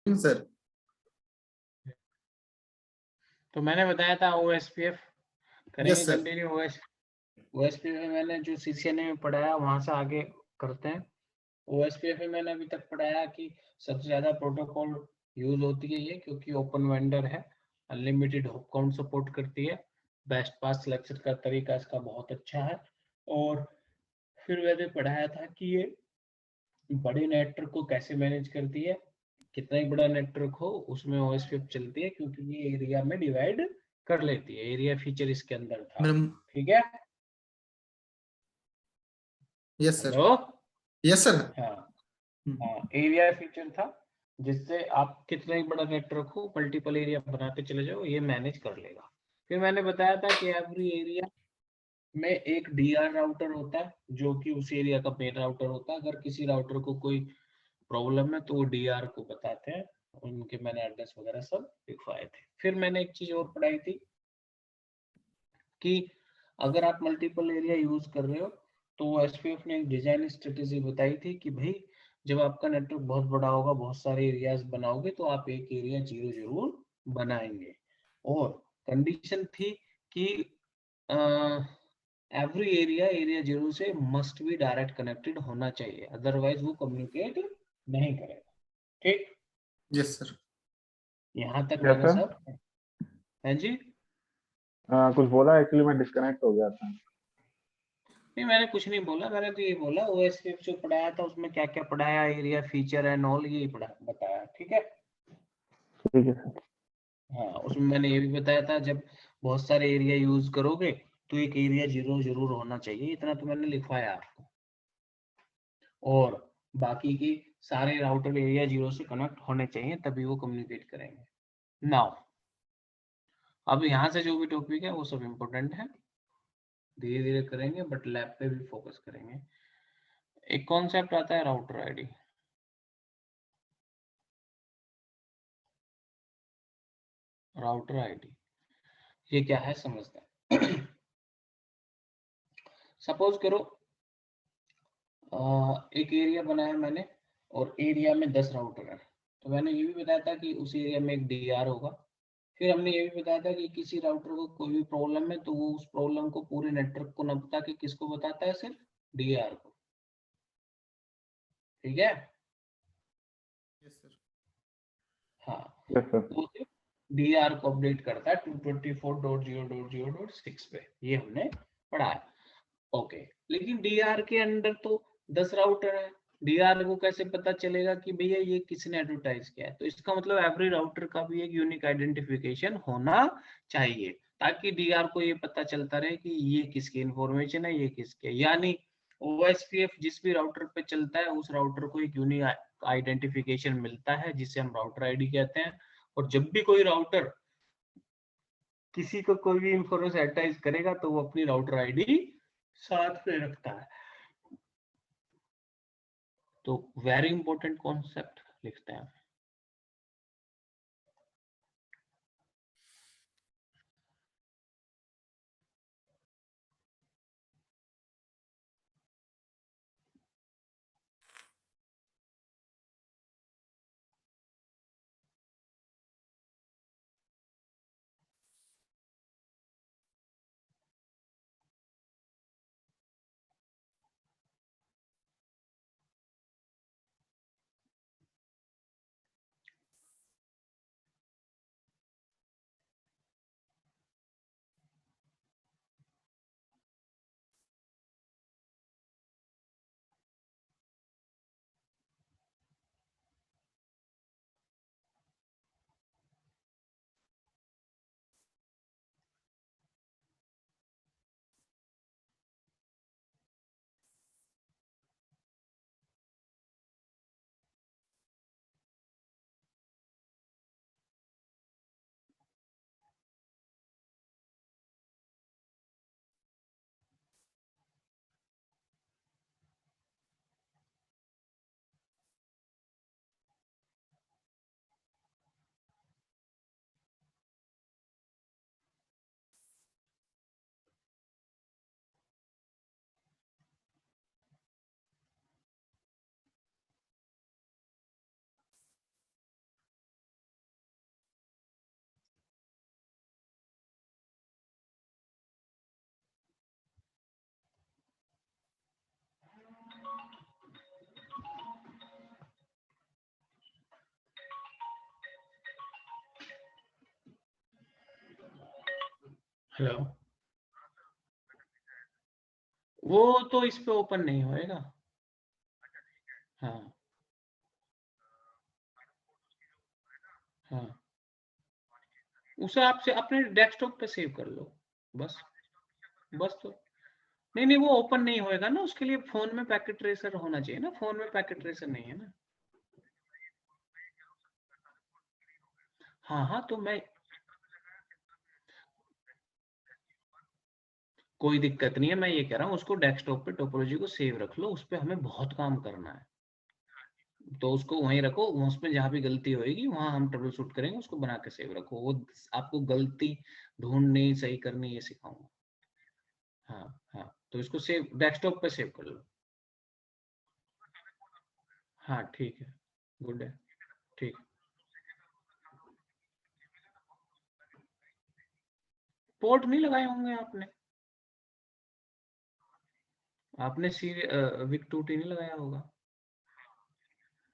Sir. तो मैंने बताया था OSPF करेंगे यस सर। कंटिन्यू। OSPF में मैंने जो CCNA में पढ़ाया वहां से आगे करते हैं। OSPF में मैंने अभी तक पढ़ाया कि सबसे ज्यादा प्रोटोकॉल यूज होती है ये, क्योंकि ओपन वेंडर है, अनलिमिटेड हॉप काउंट सपोर्ट करती है, बेस्ट पास सिलेक्शन का तरीका इसका बहुत अच्छा है। और फिर मैंने पढ़ाया था कि ये बड़े नेटवर्क को कैसे मैनेज करती है, कितना ही बड़ा नेटवर्क हो उसमें OSPF चलती है, क्योंकि ये एरिया में डिवाइड कर लेती है। एरिया फीचर इसके अंदर था, ठीक है। Yes sir. Hello. Yes sir. हाँ हाँ, एरिया फीचर था जिससे आप कितना ही बड़ा नेटवर्क हो मल्टीपल एरिया बनाते चले जाओ, ये मैनेज कर लेगा। फिर मैंने बताया था कि एवरी एरिया में एक DR राउटर होता है जो कि उस एरिया का मेन राउटर होता है। अगर किसी राउटर को कोई प्रॉब्लम है तो वो DR को बताते हैं। उनके मैंने एड्रेस वगैरह सब लिखवाए थे। फिर मैंने एक चीज और पढ़ाई थी कि अगर आप मल्टीपल एरिया यूज कर रहे हो तो SPF ने एक डिजाइन स्ट्रेटेजी बताई थी कि भाई जब आपका नेटवर्क बहुत बड़ा होगा, बहुत सारे एरियाज बनाओगे, तो आप एक एरिया जीरो जरूर बनाएंगे। और कंडीशन थी कि एवरी एरिया जीरो से मस्ट बी डायरेक्ट कनेक्टेड होना चाहिए, अदरवाइज वो कम्युनिकेट नहीं करेगा। ठीक। Yes sir. यहाँ तक यस मैंने सर। सब है जी। कुछ बोला, एक्चुअली मैं डिस्कनेक्ट हो गया था। नहीं, मैंने कुछ नहीं बोला, मैंने तो ये बोला OSPF जो पढ़ाया था उसमें क्या क्या पढ़ाया, एरिया फीचर एंड ऑल यही पढ़ा बताया, ठीक है। ठीक है सर। हाँ, उसमें मैंने ये भी बताया था जब बहुत सारे एरिया यूज करोगे तो एक एरिया जीरो जरूर होना चाहिए, इतना तो मैंने लिखवाया आपको। और बाकी की सारे राउटर एरिया जीरो से कनेक्ट होने चाहिए, तभी वो कम्युनिकेट करेंगे। नाउ अब यहाँ से जो भी टॉपिक है वो सब इम्पोर्टेंट है, धीरे धीरे करेंगे, बट लैब पे भी फोकस करेंगे। एक कॉन्सेप्ट आता है राउटर आईडी। राउटर आईडी ये क्या है समझते हैं। सपोज करो एक एरिया बनाया मैंने और एरिया में 10 राउटर है। तो मैंने ये भी बताया था कि उस एरिया में एक DR होगा। फिर हमने ये भी बताया था कि किसी राउटर को कोई भी प्रॉब्लम है तो वो उस प्रॉब्लम को पूरे नेटवर्क को न बता के किसको बताता है, सिर्फ DR को, ठीक है। Yes sir. हाँ, यस सर। वो सिर्फ DR को अपडेट करता है 224.0.0.6 पे, ये हमने पढ़ा है। ओके, लेकिन DR के अंदर तो 10 राउटर है, DR को कैसे पता चलेगा कि भैया ये किसने एडवर्टाइज किया है। तो इसका मतलब एवरी राउटर का भी एक यूनिक आइडेंटिफिकेशन होना चाहिए, ताकि DR को ये पता चलता रहे कि ये किसकी इंफॉर्मेशन है, ये किसके। यानी OSPF जिस भी राउटर पे चलता है उस राउटर को एक यूनिक आइडेंटिफिकेशन मिलता है जिसे हम राउटर आईडी कहते हैं। और जब भी कोई राउटर किसी को कोई भी इंफॉर्मेशन एडवर्टाइज करेगा तो वो अपनी राउटर आईडी साथ में रखता है। तो वेरी इंपॉर्टेंट कॉन्सेप्ट लिखते हैं। हेलो, वो तो इस पे ओपन नहीं होएगा। हाँ हाँ, उसे आपसे अपने डेस्कटॉप पे सेव कर लो बस। बस तो नहीं नहीं, वो ओपन नहीं होएगा ना, उसके लिए फोन में पैकेट ट्रेसर होना चाहिए ना, फोन में पैकेट ट्रेसर नहीं है ना। हाँ हाँ, तो मैं, कोई दिक्कत नहीं है, मैं ये कह रहा हूँ उसको डेस्कटॉप पे टोपोलॉजी को सेव रख लो, उस पे हमें बहुत काम करना है, तो उसको वहीं रखो, उसमें जहाँ भी गलती होगी वहां हम ट्रबल शूट करेंगे, उसको बना के सेव रखो, वो आपको गलती ढूंढनी सही करनी ये सिखाऊंगा। हाँ हाँ, तो इसको सेव डेस्कटॉप पे सेव कर लो। हाँ ठीक है, गुड है, ठीक। पोर्ट नहीं लगाए होंगे आपने, आपने सी विक 2T नहीं लगाया होगा।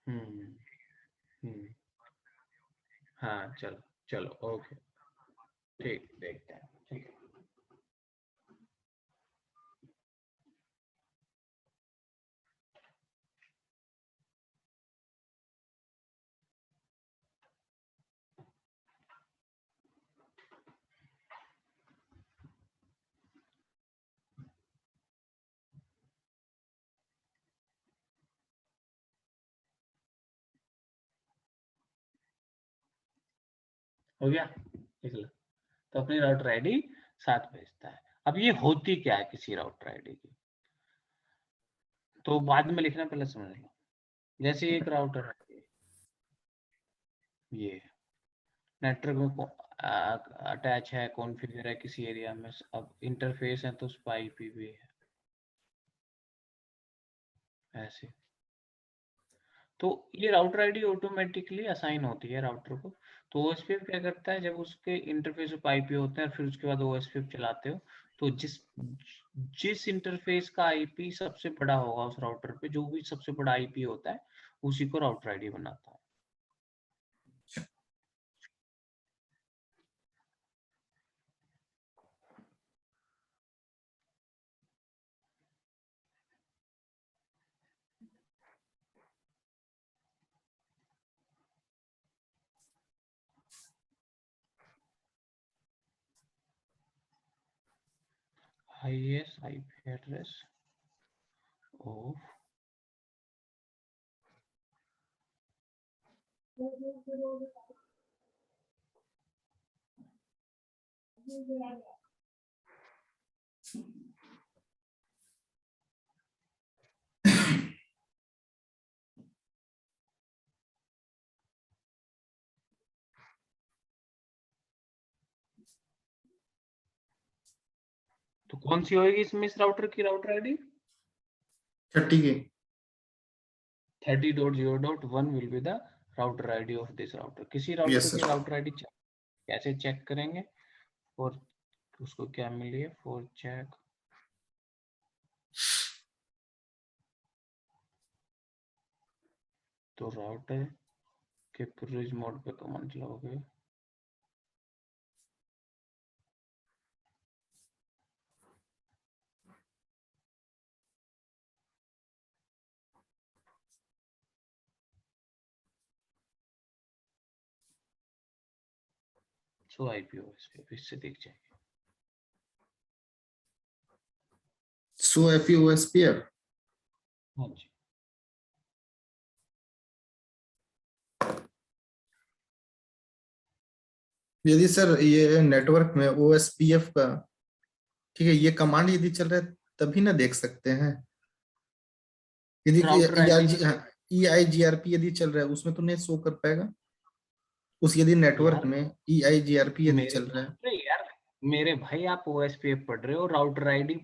हम्म हम्म, हाँ चलो चलो, ओके, ठीक, देखते हैं, ठीक है। हो गया, देख लो, तो अपनी राउटर आईडी साथ भेजता है। अब ये होती क्या है किसी राउटर आईडी की, तो बाद में लिखना, पहले समझ लो। जैसे एक राउटर है, ये नेटवर्क में अटैच है, कॉन्फ़िगर है किसी एरिया में, अब इंटरफेस है तो उस पर आईपी भी है, ऐसे। तो ये राउटर आईडी ऑटोमेटिकली असाइन होती है राउटर को। तो ओएसपीएफ क्या करता है, जब उसके इंटरफेस पे आईपी होते हैं और फिर उसके बाद ओएसपीएफ चलाते हो, तो जिस जिस इंटरफेस का आईपी सबसे बड़ा होगा उस राउटर पे, जो भी सबसे बड़ा आईपी होता है, उसी को राउटर आईडी बनाता है। हाईएस्ट आईपी एड्रेस ऑफ तो कौन सी होगी इसमें, इस राउटर की राउटर आईडी 30 की 30.0.1 will be the router ID of this router। किसी राउटर यस की सर। राउटर आईडी कैसे चेक करेंगे, और उसको क्या मिली है, फॉर चेक तो राउटर के प्रिविलेज मोड पे कमांड चलाओगे, सो आईपी ओएसपी इससे दिख जाएगी। So F U S P F. हाँ जी, यदि सर ये नेटवर्क में OSPF का, ठीक है, ये कमांड यदि चल रहा है तभी ना देख सकते हैं। यदि राउटर आईडी EIGRP यदि चल रहा है उसमें तो नहीं शो कर पाएगा। उस यदि नेटवर्क यार, में EIGRP यदि मेरे चल रहा है। अरे यार, मेरे भाई आप ओएसपीएफ पढ़ रहे हो, राउटर आईडी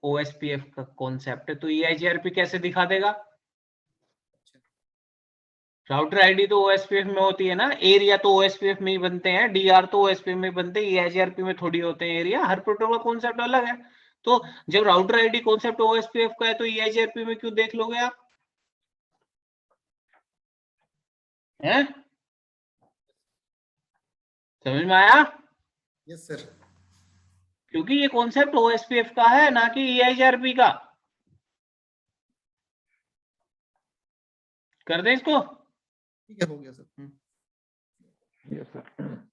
ओएसपीएफ का कॉन्सेप्ट है, तो ईआईजीआरपी कैसे दिखा देगा। राउटर आईडी तो ओएसपीएफ में होती है ना, एरिया तो ओएसपीएफ में ही बनते हैं, डीआर तो ओएसपीएफ में बनते हैं, ईआईजीआरपी में थोड़ी होते हैं एरिया, हर प्रोटोकॉल कॉन्सेप्ट अलग है। तो जब राउटर आईडी कॉन्सेप्ट ओएसपीएफ का है तो ईआईजीआरपी में क्यों देख लोगे आप, हैं? समझ में आया? Yes sir. क्योंकि ये कॉन्सेप्ट ओएसपीएफ का है ना कि ईआईआरपी का। कर दे इसको। ठीक है, हो गया सर। Yes sir.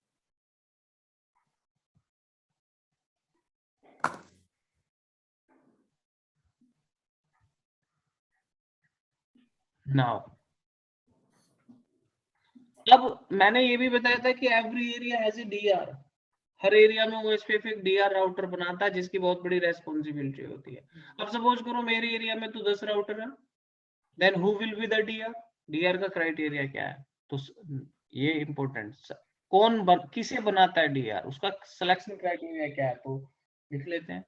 नाउ अब मैंने ये भी बताया था कि every area has a DR. हर एरिया में ओएसपीएफ एक डीआर राउटर बनाता है जिसकी बहुत बड़ी रेस्पॉन्सिबिलिटी होती है। अब सपोज करो मेरे एरिया में तो 10 राउटर है, then who will be the DR? DR का क्राइटेरिया क्या है? तो ये इंपॉर्टेंट, किसे बनाता है डीआर, उसका सिलेक्शन क्राइटेरिया क्या है, तो लिख लेते हैं।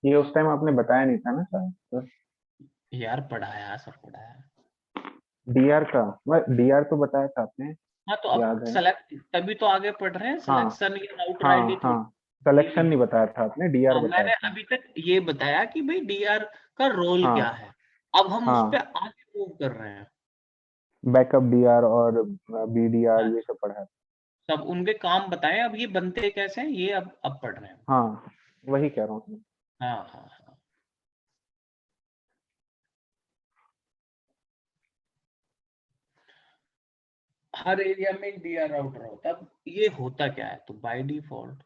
ये उस टाइम आपने बताया नहीं था ना सर? यार पढ़ाया, सब पढ़ाया। डीआर का, डीआर तो बताया था आपने, हाँ तो अब याद है। सेलेक्ट, तभी तो आगे पढ़ रहे हैं। हाँ सिलेक्शन या राउटर हाँ आईडी हाँ, थोड़ी सिलेक्शन नहीं बताया था आपने, डीआर हाँ, बताया मैंने था। अभी तक ये बताया कि भाई डीआर का रोल क्या हाँ है। अब हम उस पे हाँ, आगे मूव कर रहे हैं। बैकअप डीआर और बीडीआर हाँ, ये सब पढ़ा है। सब उनके काम बताएं। अब ये बनते कैसे हैं ये अब पढ़ रहे हैं। हाँ वही कह रहा हूँ। हाँ हाँ हाँ। हर एरिया में एक डीआर राउटर होता है। अब ये होता क्या है, तो बाय डिफॉल्ट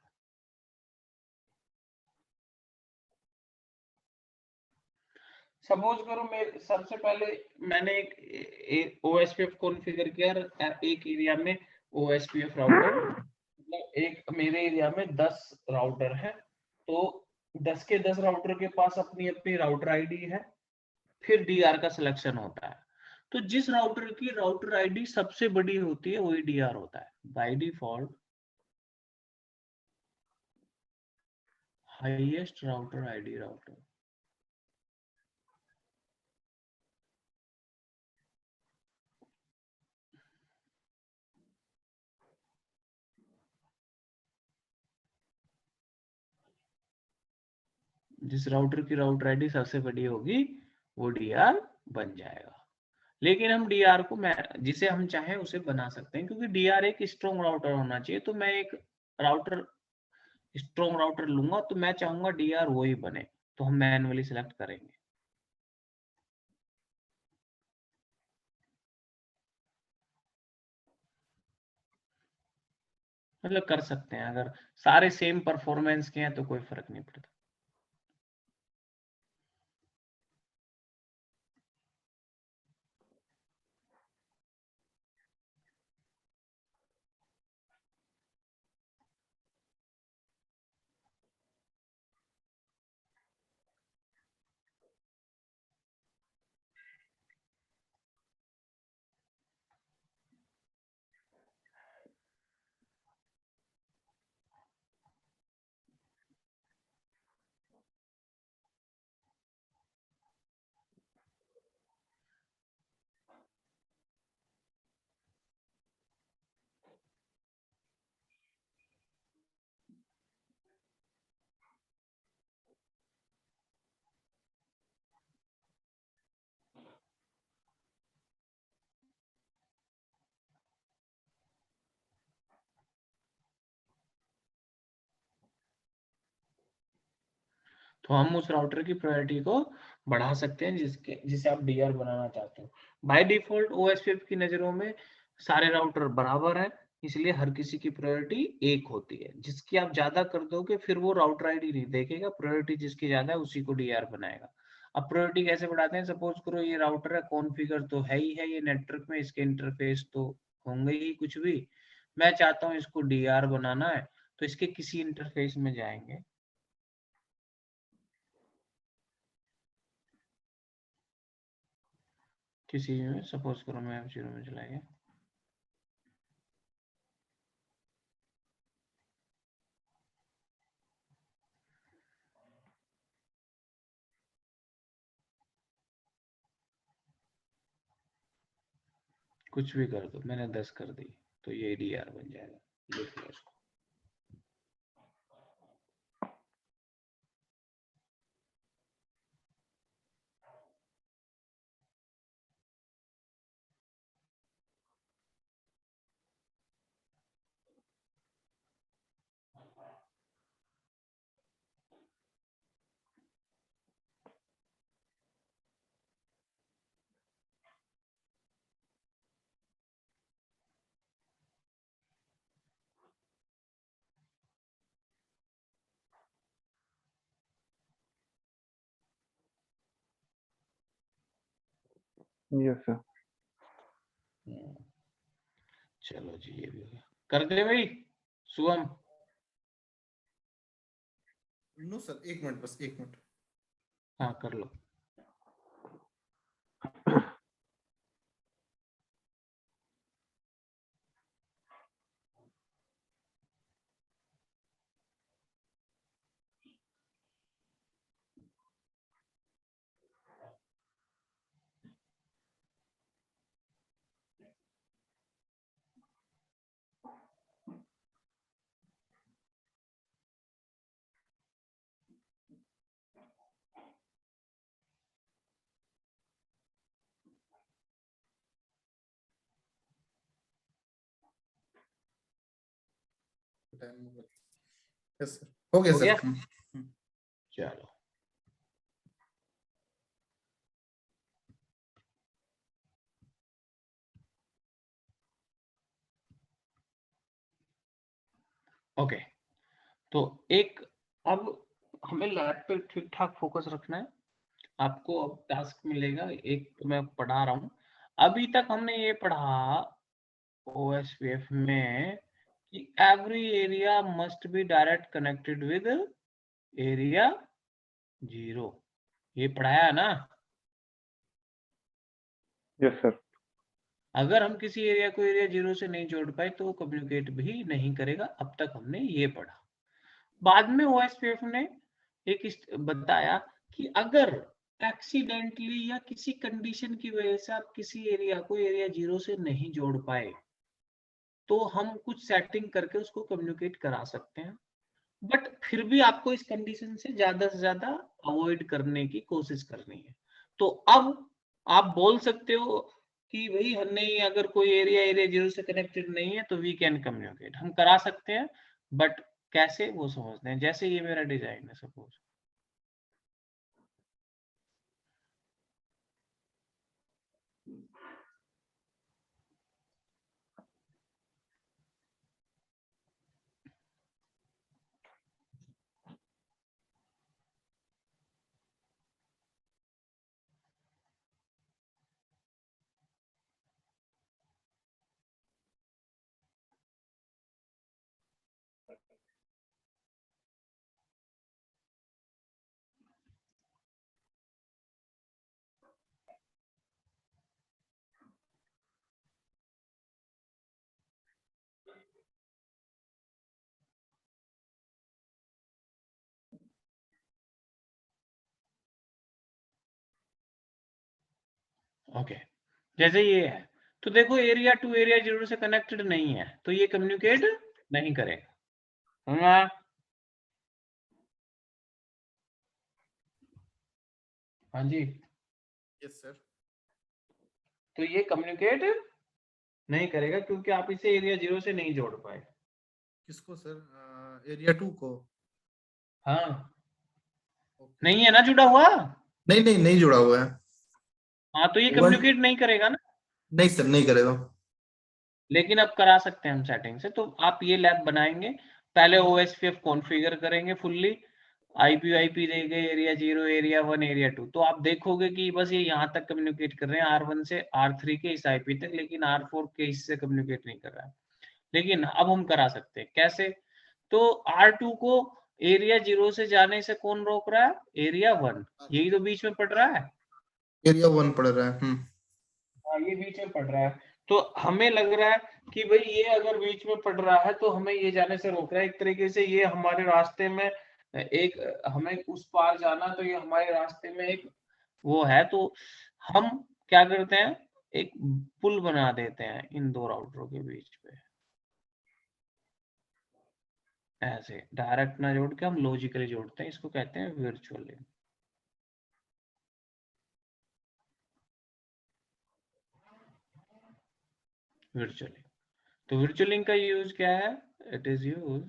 सपोज करो मेरे सबसे पहले मैंने एक ओएसपीएफ कॉन्फ़िगर किया, एक एरिया में ओएसपीएफ राउटर, मतलब एक मेरे एरिया में 10 राउटर है, तो 10 के 10 राउटर के पास अपनी अपनी राउटर आईडी है। फिर डीआर का सिलेक्शन होता है। तो जिस राउटर की राउटर आईडी सबसे बड़ी होती है वही डीआर होता है by default. Highest router ID router. जिस राउटर की राउटर आईडी सबसे बड़ी होगी वो डीआर बन जाएगा। लेकिन हम डीआर को मैं जिसे हम चाहें उसे बना सकते हैं, क्योंकि डीआर एक स्ट्रॉन्ग राउटर होना चाहिए। तो मैं एक राउटर स्ट्रॉन्ग राउटर लूंगा, तो मैं चाहूंगा डीआर वो ही बने, तो हम मैन्युअली सिलेक्ट करेंगे। मतलब कर सकते हैं, अगर सारे सेम परफॉर्मेंस के हैं तो कोई फर्क नहीं पड़ता। तो हम उस राउटर की प्रायोरिटी को बढ़ा सकते हैं जिसे आप डीआर बनाना चाहते हो। बाय डिफॉल्ट ओएसपीएफ की नजरों में सारे राउटर बराबर हैं, इसलिए हर किसी की प्रायोरिटी एक होती है। जिसकी आप ज्यादा कर दोगे फिर वो राउटर आईडी नहीं देखेगा, प्रायोरिटी जिसकी ज्यादा है उसी को डीआर बनाएगा। अब प्रायोरिटी कैसे बढ़ाते हैं? सपोज करो ये राउटर है, कॉन्फ़िगर तो है ही है ये नेटवर्क में, इसके इंटरफेस तो होंगे ही कुछ भी। मैं चाहता हूँ इसको डीआर बनाना है, तो इसके किसी इंटरफेस में जाएंगे, किसी में सपोज करो मैं F0 में चला गया। कुछ भी कर दो, मैंने 10 कर दी तो ये ADR बन जाएगा, लिख लो इसको। Yes sir. चलो जी, ये भी हो गया। कर दे भाई शुभम। नो सर, 1 मिनट, बस 1 मिनट। हाँ कर लो। यस सर, हो गया हो सर। गया? चलो ओके। तो एक, अब हमें लैब पे ठीक ठाक फोकस रखना है। आपको अब टास्क मिलेगा, एक तो मैं पढ़ा रहा हूँ। अभी तक हमने ये पढ़ा OSPF में कि every area must be direct connected with area 0, ये पढ़ाया है ना? Yes sir. अगर हम किसी एरिया को एरिया 0 से नहीं जोड़ पाए तो वो कम्युनिकेट भी नहीं करेगा। अब तक हमने ये पढ़ा। बाद में OSPF ने एक बताया कि अगर एक्सीडेंटली या किसी कंडीशन की वजह से आप किसी एरिया को एरिया 0 से नहीं जोड़ पाए तो हम कुछ सेटिंग करके उसको कम्युनिकेट करा सकते हैं, बट फिर भी आपको इस कंडीशन से ज्यादा अवॉइड करने की कोशिश करनी है। तो अब आप बोल सकते हो कि भाई नहीं, अगर कोई एरिया 0 से कनेक्टेड नहीं है तो वी कैन कम्युनिकेट, हम करा सकते हैं, बट कैसे वो समझते हैं। जैसे ये मेरा डिजाइन है सपोज, ओके जैसे ये है, तो देखो एरिया 2 एरिया 0 से कनेक्टेड नहीं है तो ये कम्युनिकेट नहीं करेगा। हाँ हाँ जी, यस सर। तो ये कम्युनिकेट नहीं करेगा क्योंकि आप इसे एरिया 0 से नहीं जोड़ पाए। किसको सर? एरिया 2 को? हाँ ओके। नहीं है ना जुड़ा हुआ? नहीं नहीं, नहीं जुड़ा हुआ है। हाँ तो ये वन, कम्युनिकेट नहीं करेगा ना। नहीं सर, नहीं करेगा। लेकिन अब करा सकते हैं हम सेटिंग से। तो आप ये लैब बनाएंगे, पहले OSPF कॉन्फ़िगर करेंगे फुल्ली, IP देंगे एरिया 0 एरिया 1 एरिया 2, तो आप देखोगे कि बस ये यहाँ तक कम्युनिकेट कर रहे हैं R1 से R3 के इस IP तक, लेकिन R4 के इससे कम्युनिकेट नहीं कर रहा है। लेकिन अब हम करा सकते हैं कैसे? तो R2 को एरिया 0 से जाने से कौन रोक रहा है? एरिया 1, यही तो बीच में पड़ रहा है। एरिया 1 पड़ रहा है। हाँ ये बीच में पड़ रहा है, तो हमें लग रहा है कि भाई ये अगर बीच में पड़ रहा है तो हमें ये जाने से रोक रहा है। एक तरीके से ये हमारे रास्ते में एक, हमें उस पार जाना तो ये हमारे रास्ते में एक वो है। तो हम क्या करते हैं, एक पुल बना देते हैं इन दो राउटरों के बीच पे, ऐसे डायरेक्ट ना जोड़ के हम लॉजिकली जोड़ते हैं, इसको कहते हैं वर्चुअल लिंक। वर्चुअल लिंक, तो वर्चुअल लिंक का यूज क्या है? इट इज यूज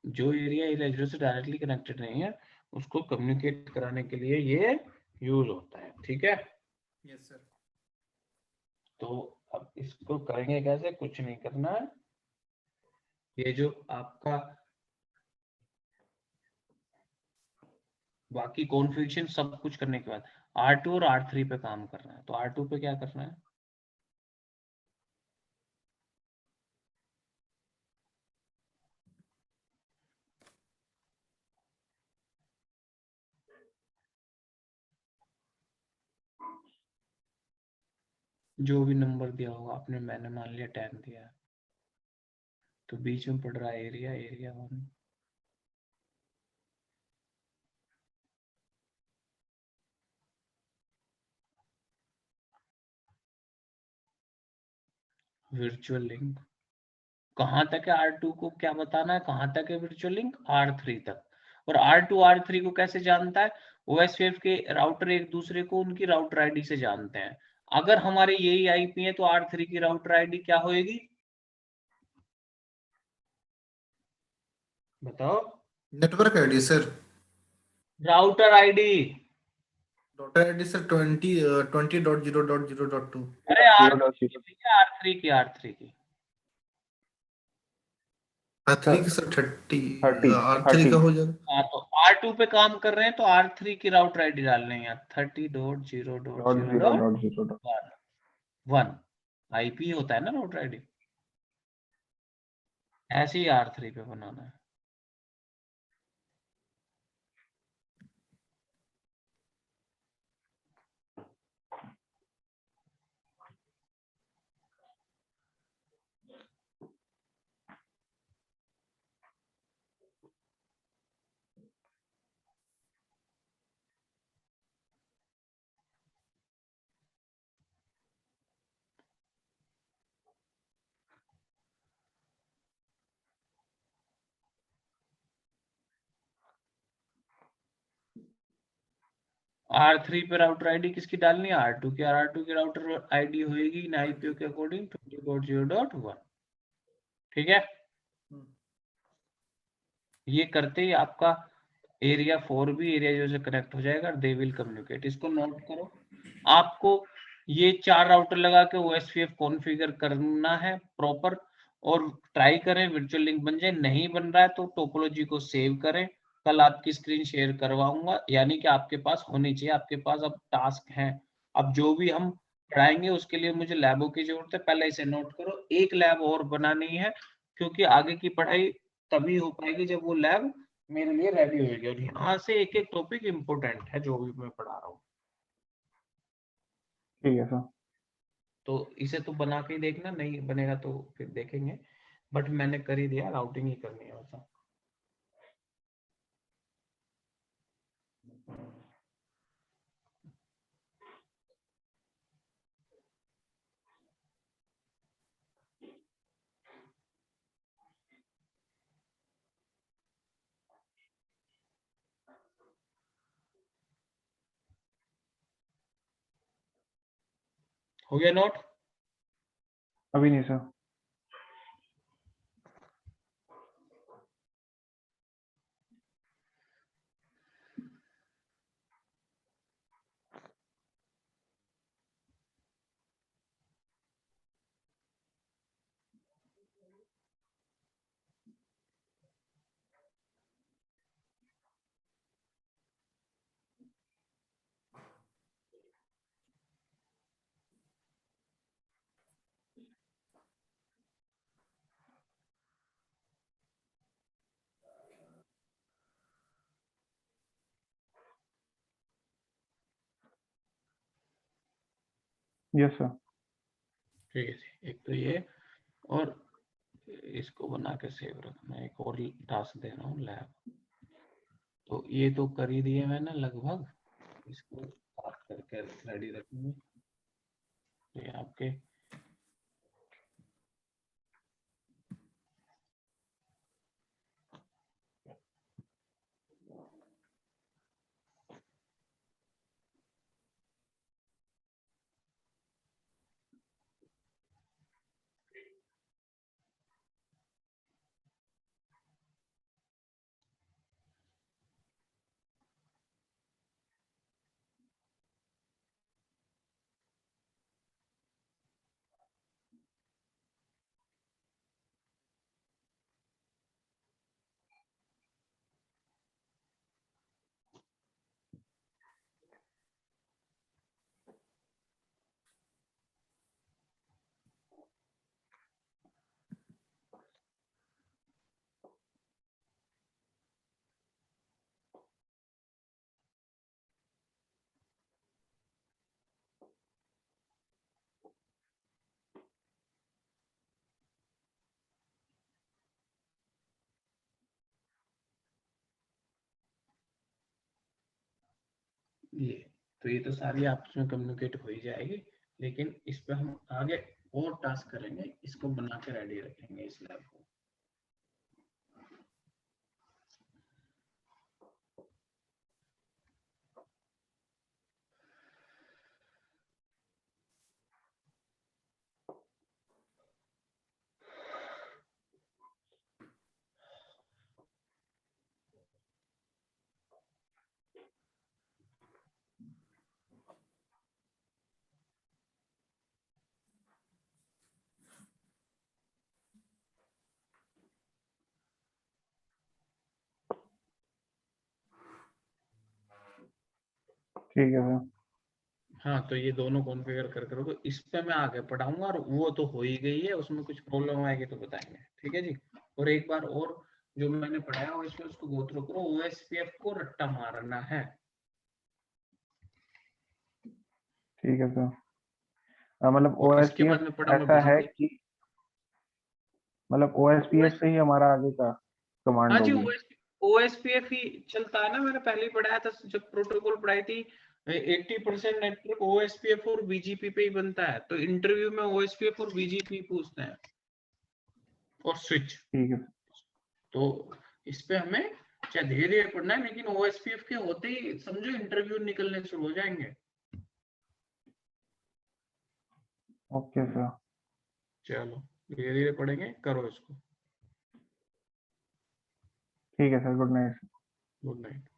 जो एरिया इरेज जीरो से डायरेक्टली कनेक्टेड नहीं है उसको कम्युनिकेट कराने के लिए ये यूज होता है। ठीक है, यस सर। तो अब इसको करेंगे कैसे? कुछ नहीं करना है, ये जो आपका बाकी कॉन्फ़िगरेशन सब कुछ करने के बाद R2 और R3 पे काम करना है। तो R2 पे क्या करना है? जो भी नंबर दिया होगा आपने, मैंने मान लिया 10 दिया है, तो बीच में पड़ रहा है एरिया, एरिया 1। वर्चुअल लिंक कहाँ तक है? R2 को क्या बताना है, कहाँ तक है वर्चुअल लिंक? R3 तक। और R2 R3 को कैसे जानता है? OSPF के राउटर एक दूसरे को उनकी राउटर आईडी से जानते हैं। अगर हमारे यही आईपी है तो R3 की राउटर आईडी क्या होगी? बताओ। Network ID sir, router ID. Daughter ID sir 20.0.0.2। अरे जीरो डॉट R3 की, R3 की, R3 की। R3 की सर 30, 30 R3 का हो जाएगा। हाँ, तो R2 पे काम कर रहे हैं तो R3 की राउटर आईडी डालने हैं 30.0.0.1 dot zero dot zero dot 1 IP होता है ना राउटर आईडी, ऐसे ही R3 पे बनाना है। R3 पे राउटर आईडी किसकी डालनी है? R2 की। R2 की राउटर आईडी होगी इन आईपीओ के अकॉर्डिंग 20.0.1। ठीक है, ये करते ही आपका एरिया 4 भी एरिया जो से कनेक्ट हो जाएगा, दे विल कम्युनिकेट। इसको नोट करो, आपको ये 4 राउटर लगा के OSPF कॉन्फ़िगर करना है प्रॉपर, और ट्राई करें वर्चुअल लिंक बन जाए। नहीं बन रहा है तो टोपोलॉजी को सेव करें, कल आपकी स्क्रीन शेयर करवाऊंगा, यानी कि आपके पास होनी चाहिए। आपके पास अब टास्क है, अब जो भी हम पढ़ाएंगे उसके लिए मुझे लैबों की जरूरत है, पहले इसे नोट करो। एक लैब और बनानी है, क्योंकि आगे की पढ़ाई तभी हो पाएगी जब वो लैब मेरे लिए रेडी होगी, और यहाँ से एक एक टॉपिक इम्पोर्टेंट है जो भी मैं पढ़ा रहा हूँ। ठीक है सर। तो इसे तो बना के ही देखना, नहीं बनेगा तो फिर देखेंगे, बट मैंने कर ही दिया, राउटिंग ही करनी है वैसा। हो गया नोट? अभी नहीं सर। Yes sir. ठीक है जी, एक तो ये, और इसको बना के सेव रखना। एक और टास्क दे रहा हूँ, लैब। तो ये तो कर ही दिए मैंने लगभग, इसको साफ करके रेडी रखेंगे। तो ये आपके ये, तो ये तो सारी आपस में कम्युनिकेट हो ही जाएगी, लेकिन इस पे हम आगे और टास्क करेंगे, इसको बना के रेडी रखेंगे इस लैब को। ठीक है सर। हाँ, तो ये दोनों कॉन्फ़िगर कर करो, तो इस पे मैं आगे पढ़ाऊंगा, और वो तो हो ही गई है, उसमें कुछ प्रॉब्लम आएगी तो बताएंगे। ठीक है जी। और एक बार और जो मैंने पढ़ाया हो इसमें उसको गो थ्रू करो। ओएसपीएफ को रट्टा मारना है। ठीक है सर। मतलब और इसके बाद OSPF में पढ़ाऊंगा ऐसा है बीजीपी। कि मतलब OSPF से ही हमारा आगे का हाँ कमांड जी, होगी। ओएसपीएफ ही चलता है ना। मैंने पहले ही पढ़ाया था जब प्रोटोकॉल पढ़ाई थी, 80% नेटवर्क ओएसपीएफ और बीजीपी पे ही बनता है। तो इंटरव्यू में ओएसपीएफ और बीजीपी पूछते हैं, और स्विच। ठीक है। तो इस पे हमें चाहे धीरे धीरे पढ़ना है, लेकिन ओएसपीएफ के होते ही समझो इंटरव्यू निकलने शुरू हो जाएंगे। Okay sir. चलो धीरे धीरे पढ़ेंगे, करो इसको। ठीक है sir, good night. Good night.